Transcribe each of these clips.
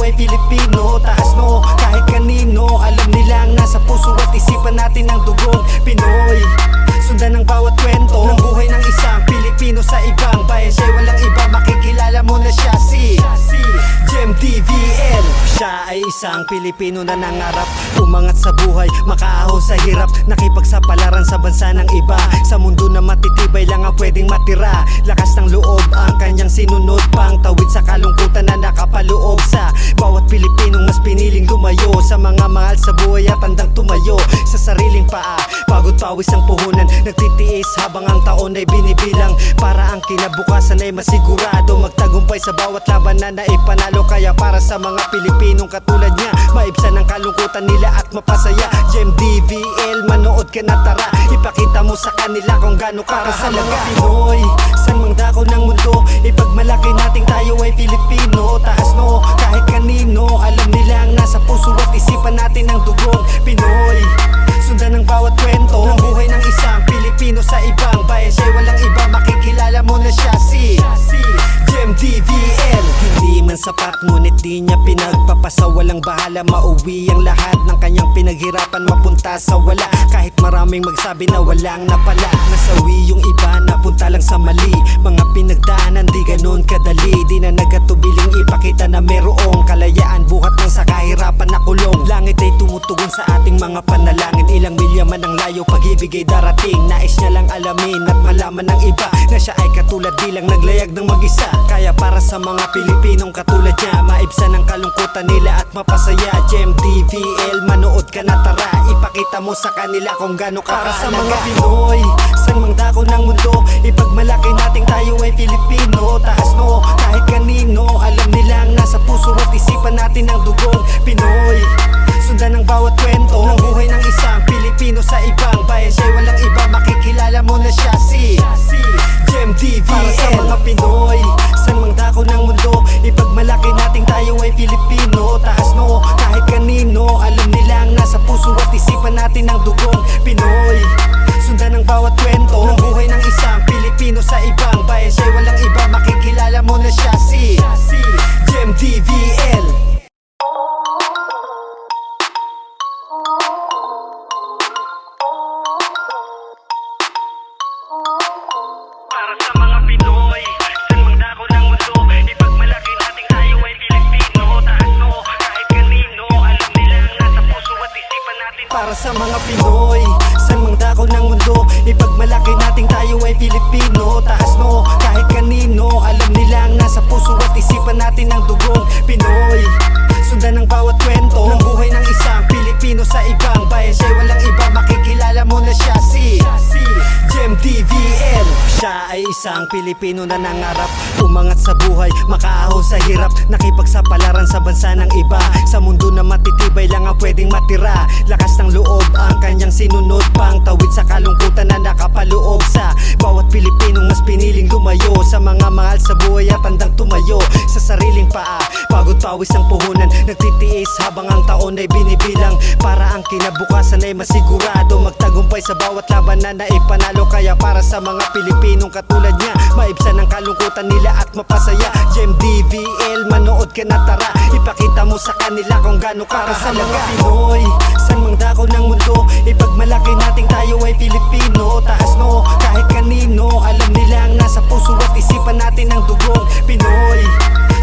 ay Filipino. Taas no, kahit kanino, alam nilang nasa puso at isipan natin ang dugong Pinoy. Sundan ang bawat kwento ng buhay ng isang Pilipino sa ibang bayan. Siya'y walang iba, makikilala mo na siya si Jem DVL. Siya ay isang Pilipino na nangarap umangat sa buhay, makaahon sa hirap, nakipagsapalaran sa bansa ng iba. Sa mundo na matitibay lang ang pwedeng matira. Lakas ng loob ang kanyang sinunod, pang tawid sa kalungkutan na nakapaloob sa bawat Pilipinong mas piniling lumayo sa mga mahal sa buhay at handang tumayo sa sariling paa. Pagod pawis ang puhunan, nagtitiis habang ang taon ay binibilang para ang kinabukasan ay masigurado. Magtagumpay sa bawat laban na naipanalo. Kaya para sa mga Pilipinong katulad niya, maibsan ang kalungkutan nila at mapasaya. Jem DVL, manood ka na tara, ipakita mo sa kanila kung gaano ka sa mga Pinoy. San mang dako ng mundo, ipagmalaki nating tayo ay Filipino. Taas no, kahit kanino, alam nilang nasa puso at isipan natin ang dugong Pinoy. Sundan ang bawat kwento ng buhay ng isang Pilipino sa ibang bayan. Siya'y walang iba, makikilala mo na siya si Jem DVL. Hindi man sapat ngunit di niya pinagpapasa, walang bahala, mauwi ang lahat ng kanyang pinaghirapan, mapunta sa wala. Kahit maraming magsabi na walang napala, nasawi yung iba, napunta lang sa mali. Mga pinagdaanan di ganon kadali, di na nagatubiling ipakita na merong kalayaan buhat ng sa kahirapan na kulong. Langit ay tumutugon sa ating mga panalangin, ilang milya man ang layo, pag-ibig ay darating. Nais niya lang alamin at malaman ng iba na siya ay katulad, di lang naglayag ng mag-isa. Kaya para sa mga Pilipinong katulad niya, maibsan ang kalungkutan nila at mapasaya. Jem DVL, manood ka na tara, ipakita mo sa kanila kung gaano ka para sa mga Pinoy. San mang dako ng mundo, ipagmalaki nating tayo ay Filipino. Taas no, kahit kanino, alam nilang nasa puso at isipan natin ang dugong Pinoy. Sundan ang bawat kwento ng buhay ng isang Pilipino sa ibang bayan. Siya'y walang iba, makikilala mo na siya si Jem DVL. Para sa mga Pinoy, san mang dako ng mundo, ipagmalaki nating tayo ay Filipino. Taas no, kahit kanino, alam nilang nasa puso at isipan natin ang dugong Pinoy. Sundan ang bawat kwento ng buhay ng isang Pilipino sa ibang bayan. Siya'y walang iba, makikilala mo na siya si Jem DVL. Para sa mga Pinoy, san mang dako ng mundo, ipagmalaki nating tayo ay Pilipino. Taas no, kahit kanino, alam nilang nasa puso at isipan natin. Para sa mga Pinoy, san mang dako ng mundo, ipagmalaki nating tayo ay Filipino. Taas no, kahit kanino, alam nilang nasa puso at isipan natin ang dugong Pinoy. Sundan ang bawat kwento ng buhay ng isang Pilipino sa ibang bayan. Siya'y walang iba, makikilala mo na siya si Jem DVL. Siya ay isang Pilipino na nangarap umangat sa buhay, makaahon sa hirap, nakipagsapalaran sa bansa ng iba. Sa mundo na matitibay lang ang pwedeng matira. Lakas ng loob ang kanyang sinunod, pang tawid sa kalungkutan na nakapaloob sa bawat Pilipinong mas piniling lumayo sa mga mahal sa buhay at handang tumayo sa sariling paa. Pagod pawis ang puhunan, nagtitiis habang ang taon ay binibilang para ang kinabukasan ay masigurado. Magtagumpay sa bawat laban na naipanalo. Kaya para sa mga Pilipinong katulad niya, maibsan ang kalungkutan nila at mapasaya. Jem DVL, manood ka na tara, ipakita mo sa kanila kung gaano ka para sa mga Pinoy. San mang dako ng mundo, ipagmalaki nating tayo ay Filipino. Taas no, kahit kanino, alam nilang nasa puso at isipan natin ang dugong Pinoy.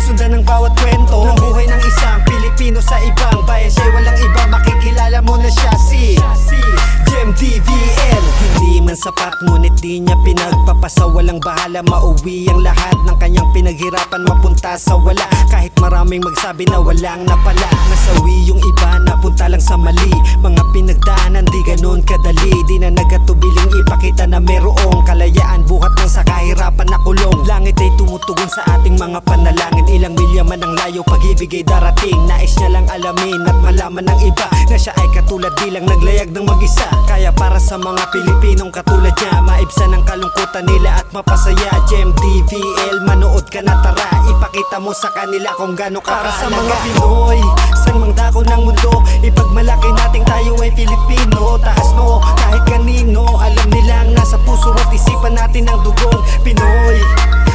Sundan ang bawat kwento ng buhay ng isang Pilipino sa ibang bayan. Siya'y walang iba, makikilala mo na siya si Jem DVL. Hindi man sapat ngunit di niya pinagpapasa, walang bahala, mauwi ang lahat ng kanyang pinaghirapan, mapunta sa wala. Kahit maraming magsabi na walang napala, nasawi yung iba, napunta lang sa mali. Mga pinagdaanan di ganon kadali, di na nagatubiling ipakita na merong kalayaan buhat ng sa kahirapan na kulong. Langit ay tumutugon sa ating mga panalangin, ilang milya man ang layo, pag-ibig ay darating. Nais niya lang alamin at malaman ng iba na siya ay katulad, di lang naglayag ng mag-isa. Kaya para sa mga Pilipinong katulad niya, maibsan ang kalungkutan nila at mapasaya. Jem DVL, manood ka na tara, ipakita mo sa kanila kung gaano ka para sa mga Pinoy. San mang dako ng mundo, ipagmalaki nating tayo ay Filipino. Taas no, kahit kanino, alam nilang nasa puso at isipan natin ang dugong Pinoy.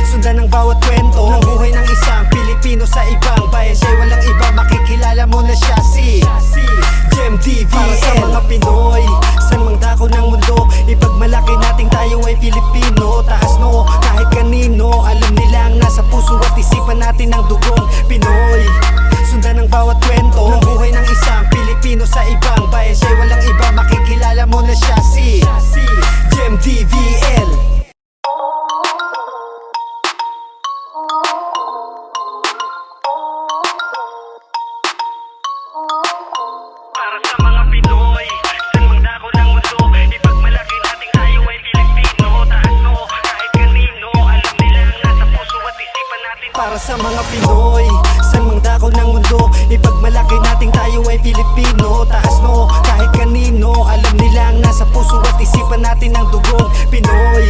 Sundan ang bawat kwento ng buhay ng isang Pilipino sa ibang bayan. Siya'y walang iba, taas no, kahit kanino. Alam nilang nasa puso at isipan natin ang dugong Pinoy.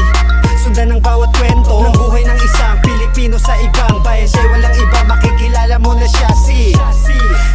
Sundan ang bawat kwento ng buhay ng isang Pilipino sa ibang bayan. Siya'y walang iba, makikilala mo na siya si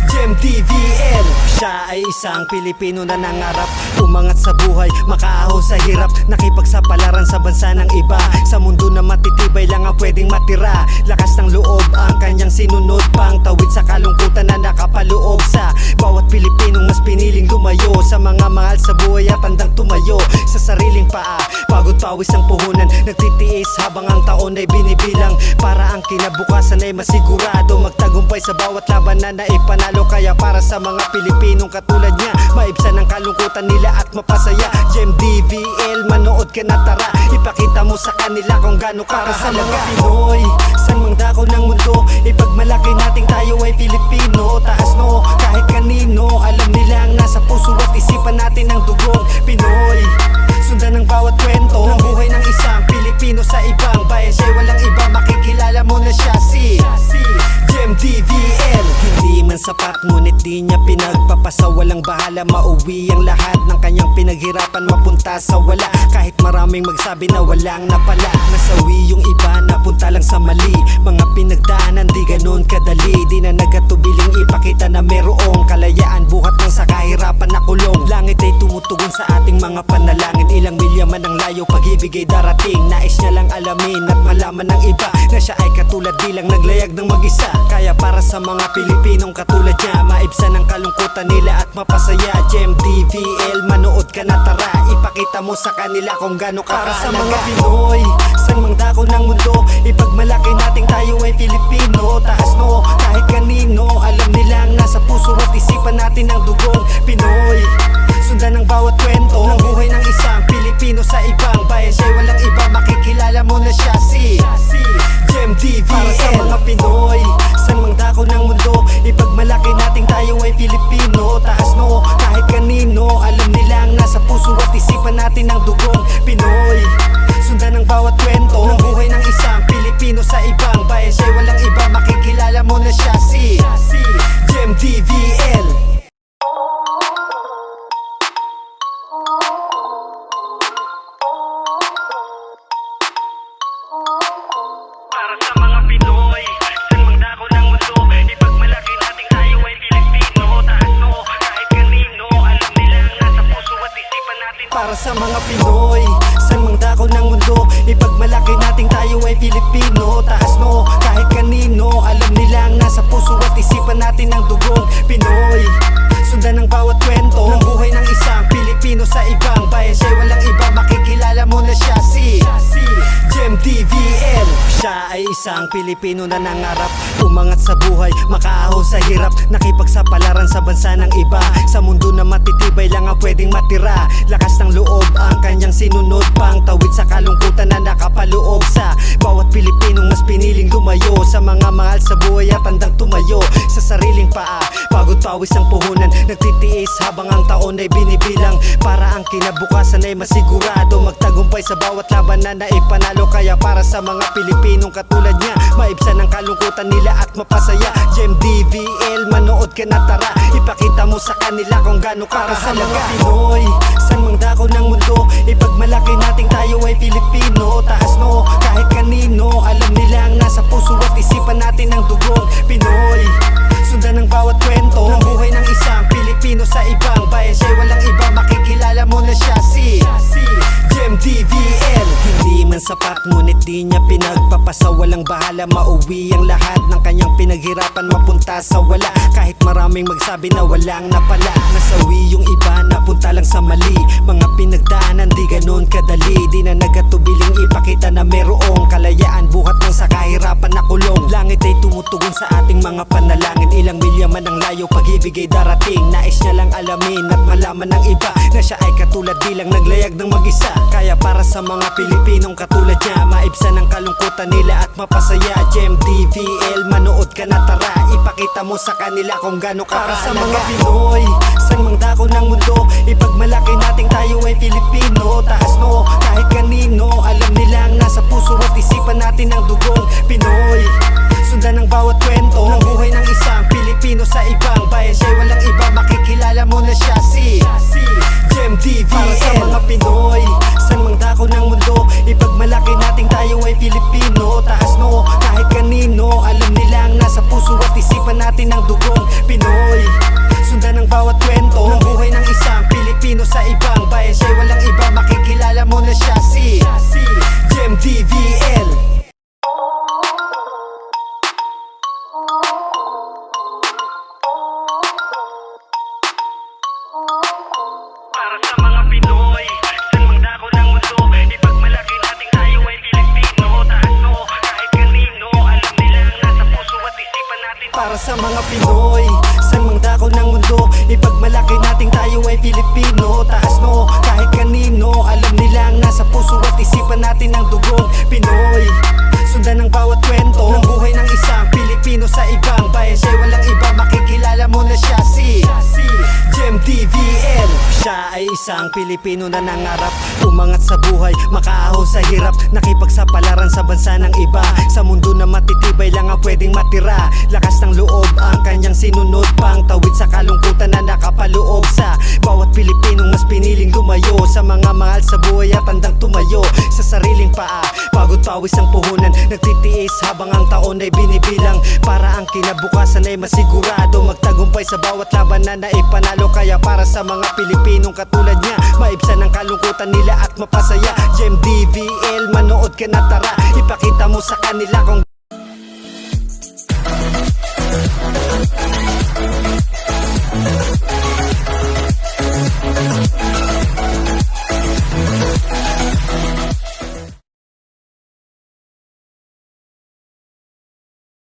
Jem DVL. Siya ay isang Pilipino na nangarap umangat sa buhay, makaahon sa hirap, nakipagsapalaran sa bansa ng iba. Sa mundo na matitibay lang ang pwedeng matira. Lakas ng loob ang kanyang sinunod, pang tawid sa kalungkutan na nakapaloob sa bawat Pilipinong mas piniling lumayo sa mga mahal sa buhay at handang tumayo sa sariling paa. Pagod pawis ang puhunan, nagtitiis habang ang taon ay binibilang, para ang kinabukasan ay masigurado, magtagumpay sa bawat laban na naipanalo. Kaya para sa mga Pilipinong katulad niya, maibsan ang kalungkutan nila at mapasaya. Jem DVL, manood ka na tara, ipakita mo sa kanila kung gaano ka para sa mga Pinoy. San mang dako ng mundo, ipagmalaki nating tayo ay Filipino. Taas no, kahit kanino. Alam nilang nasa puso at isipan natin ang dugong Pinoy. Sundan ang bawat kwento ng buhay ng isang Pilipino sa ibang bayan. Siya'y walang iba, makikilala mo na siya si Jem DVL. Hindi man sapat ngunit di niya pinagpapasa, walang bahala, mauwi ang lahat ng kanyang pinaghirapan, mapunta sa wala. Kahit maraming magsabi na walang napala, nasawi yung iba, napunta lang sa mali. Mga pinagdaanan di ganun kadali, di na nagatubiling ipakita na merong kalayaan buhat ng sa kahirapan na kulong. Langit ay tumutugon sa ating mga panalangin, ilang milya man ang layo, pag-ibig ay darating. Nais niya lang alamin at malaman ng iba na siya ay katulad, di lang naglayag ng mag-isa. Kaya para sa mga Pilipinong katulad niya, maibsan ang kalungkutan nila at mapasaya. Jem DVL, manood ka na tara, ipakita mo sa kanila kung gaano ka para sa mga Pinoy. San mang dako ng mundo, ipagmalaki nating tayo ay Filipino. Taas no, kahit kanino. Alam nilang nasa puso at isipan natin ang dugong Pinoy. Sundan ang bawat kwento ng buhay ng isang Pilipino sa ibang bayan. Siya'y walang iba, makikilala mo na siya si Jem DVL. Para sa mga Pinoy, san mang dako ng mundo, ipagmalaki nating tayo ay Filipino. Taas no, kahit kanino. Alam nilang nasa puso at isipan natin ang dugong Pinoy. Sundan ang bawat kwento ng buhay ng isang Pilipino sa ibang bayan. Siya'y walang iba, makikilala mo na siya si Jem DVL. Para sa mga Pinoy, san mang dako ng mundo, ipagmalaki nating tayo ay Pilipino. Taas no, kahit kanino. Alam nilang nasa puso at isipan natin. Para sa mga Pinoy, san mang dako ng mundo, ipagmalaki nating tayo ay Filipino. Taas no, kahit kanino. Alam nilang nasa puso at isipan natin ang dugong Pinoy. Sundan ang bawat kwento ng buhay ng isang Pilipino sa ibang bayan. Siya'y walang iba, makikilala mo na siya si Jem DVL. Siya ay isang Pilipino na nangarap umangat sa buhay, makaahon sa hirap, nakipagsapalaran sa bansa ng iba. Sa mundo na matitibay lang ang pwedeng matira. Lakas ng loob ang kanyang sinunod, pang tawid sa kalungkutan na nakapaloob sa bawat Pilipinong mas piniling lumayo sa mga mahal sa buhay at handang tumayo sa sariling paa. Pagod pawis ang puhunan, nagtitiis habang ang taon ay binibilang, para ang kinabukasan ay masigurado, magtagumpay sa bawat laban na naipanalo. Kaya para sa mga Pilipinong katulad niya, maibsan ang kalungkutan nila at mapasaya. Jem DVL, manood ka na tara, ipakita mo sa kanila kung gaano ka para sa mga Pinoy. San mang dako ng mundo, ipagmalaki nating tayo ay Filipino. Taas no, kahit kanino. Alam nilang nasa puso at isipan natin ang dugong Pinoy. Sundan ang bawat kwento ng buhay ng isang Pilipino sa ibang bayan. Siya'y walang iba, makikilala mo na siya si Jem DVL. Hindi man sapat ngunit di niya pinagpapasa, walang bahala, mauwi ang lahat ng kanyang pinaghirapan, mapunta sa wala. Kahit maraming magsabi na walang napala, nasawi yung iba, napunta lang sa mali. Mga pinagdaanan di ganun kadali, di na nagatubiling ipakita na merong kalayaan buhat ng sa kahirapan na kulong. Langit ay tumutugon sa ating mga panalangin, ilang milya man ang layo, pag-ibig ay darating. Nais niya lang alamin at malaman ng iba na siya ay katulad, di lang naglayag ng mag-isa. Kaya para sa mga Pilipinong katulad niya, maibsan ang kalungkutan nila at mapasaya. Jem DVL, manood ka na tara, ipakita mo sa kanila kung gaano ka para sa mga Pinoy. San mang dako ng mundo, ipagmalaki nating tayo ay Filipino. Taas no, kahit kanino. Alam nilang nasa puso at isipan natin ang dugong Pinoy. Sundan ang bawat kwento ng buhay ng isang Pilipino sa ibang bayan. Siya'y walang iba, makikilala mo na siya Para sa mga Pinoy, saan mang dako ng mundo, ipagmalaki nating tayo ay Pilipino. Taas no, kahit kanino, alam nilang nasa puso at isipan natin. Para sa mga Pinoy, saan mang dako ng mundo, ipagmalaki nating tayo ay Pilipino. Taas no, kahit kanino, alam nilang nasa puso at isipan natin ang dugong Pinoy. Sundan ang bawat kwento ng buhay ng isang Pilipino sa ibang bayan. Siya'y walang iba, makikilala mo na siya si Jem DVL. Siya ay isang Pilipino na nangarap umangat sa buhay, makaahon sa hirap, nakipagsapalaran sa bansa ng iba. Sa mundo na matitibay lang ang pwedeng matira, lakas ng loob ang kanyang sinunod, pang tawid sa kalungkutan na nakapaloob sa bawat Pilipinong mas piniling lumayo sa mga mahal sa buhay at handang tumayo sa sariling paa. Pagod pawis ang puhunan, nagtitiis habang ang taon ay binibilang, para ang kinabukasan ay masigurado, magtagumpay sa bawat laban na naipanalo. Kaya para sa mga Pilipinong katulad niya, maibsan ang kalungkutan nila at mapasaya. Jem DVL, manood ka na tara, ipakita mo sa kanila kung